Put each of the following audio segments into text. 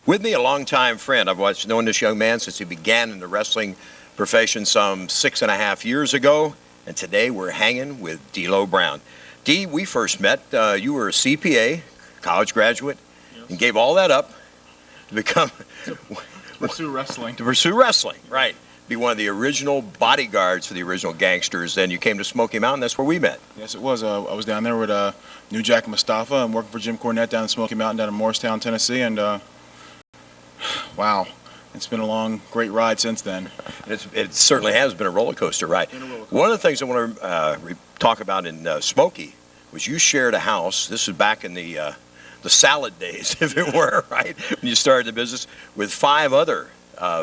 With me, a longtime friend. I've known this young man since he began in the wrestling profession some 6.5 years ago, and today we're hanging with D'Lo Brown. D, we first met. You were a CPA, college graduate, Yes. and gave all that up to become to pursue wrestling. to pursue wrestling, right? Be one of the original bodyguards for the original gangsters. Then you came to Smoky Mountain. That's where we met. Yes, it was. I was down there with New Jack Mustafa and working for Jim Cornette down in Smoky Mountain down in Morristown, Tennessee, and wow, it's been a long, great ride since then. It certainly has been a roller coaster ride. One of the things I want to talk about in Smoky was you shared a house. This was back in the salad days, if it were, right? When you started the business with 5 other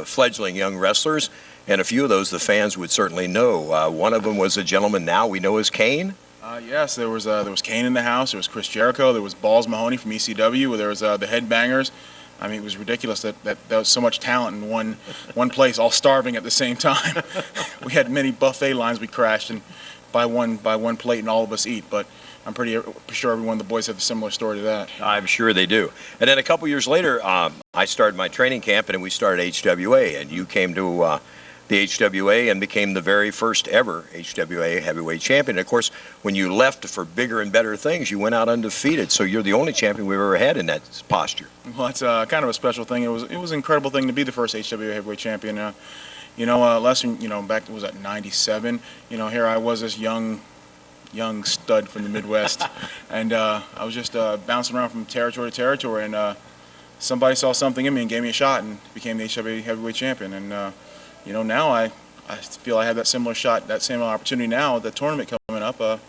fledgling young wrestlers, and a few of those the fans would certainly know. One of them was a gentleman now we know as Kane. Yes, there was Kane in the house. There was Chris Jericho. There was Balls Mahoney from ECW. There was the Headbangers. I mean, it was ridiculous that there was so much talent in one place, all starving at the same time. We had many buffet lines we crashed and by one plate, and all of us eat. But I'm pretty sure every one of the boys have a similar story to that. I'm sure they do. And then a couple years later, I started my training camp, and we started HWA, and you came to the HWA and became the very first ever HWA heavyweight champion. And of course, when you left for bigger and better things, you went out undefeated. So you're the only champion we've ever had in that posture. Well, it's kind of a special thing. It was an incredible thing to be the first HWA heavyweight champion. Less than, back was at '97. Here I was, this young stud from the Midwest, and I was just bouncing around from territory to territory, and somebody saw something in me and gave me a shot and became the HWA heavyweight champion. And now I feel I have that similar shot, that same opportunity now at the tournament coming up to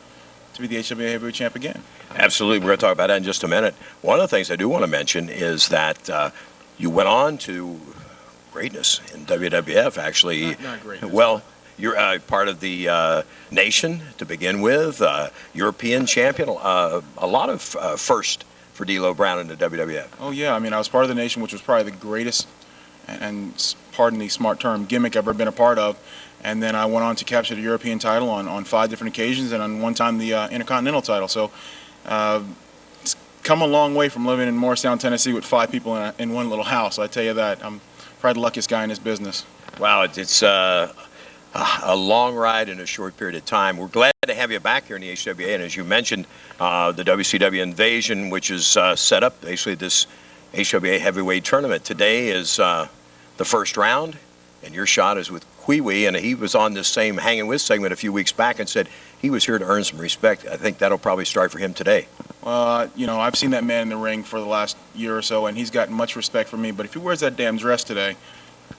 be the HWA heavyweight champ again. Absolutely. We're going to talk about that in just a minute. One of the things I do want to mention is that you went on to greatness in WWF, actually. Not greatness. Well, you're part of the Nation to begin with, European champion, a lot of first for D'Lo Brown in the WWF. Oh, yeah. I mean, I was part of the Nation, which was probably the greatest, and pardon the smart term, gimmick I've ever been a part of. And then I went on to capture the European title on 5 different occasions, and on one time the Intercontinental title. So it's come a long way from living in Morristown, Tennessee with 5 people in one little house. I tell you that. I'm probably the luckiest guy in this business. Wow, it's a long ride in a short period of time. We're glad to have you back here in the HWA, and as you mentioned, the WCW Invasion, which is set up basically this HWA heavyweight tournament. Today is the first round, and your shot is with Kiwi, and he was on this same Hanging With segment a few weeks back and said he was here to earn some respect. I think that'll probably start for him today. Well, I've seen that man in the ring for the last year or so, and he's gotten much respect from me, but if he wears that damn dress today,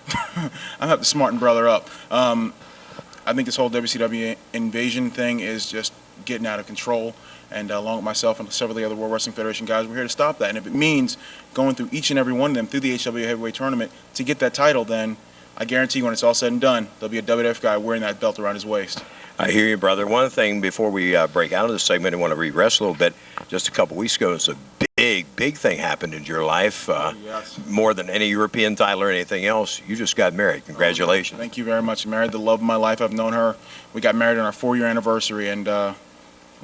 I'm going to have to smarten brother up. I think this whole WCW Invasion thing is just getting out of control, and along with myself and several of the other World Wrestling Federation guys, we're here to stop that. And if it means going through each and every one of them through the HWA Heavyweight Tournament to get that title, then I guarantee you when it's all said and done, there'll be a WWF guy wearing that belt around his waist. I hear you, brother. One thing before we break out of this segment, I want to regress a little bit. Just a couple weeks ago, it's a big thing happened in your life. Yes. More than any European title or anything else. You just got married. Congratulations. Thank you very much. I married the love of my life. I've known her. We got married on our 4-year anniversary, and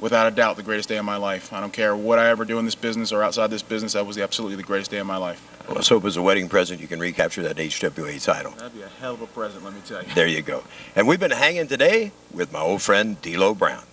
without a doubt, the greatest day of my life. I don't care what I ever do in this business or outside this business, that was absolutely the greatest day of my life. Well, let's hope as a wedding present you can recapture that HWA title. That'd be a hell of a present, let me tell you. There you go. And we've been hanging today with my old friend D'Lo Brown.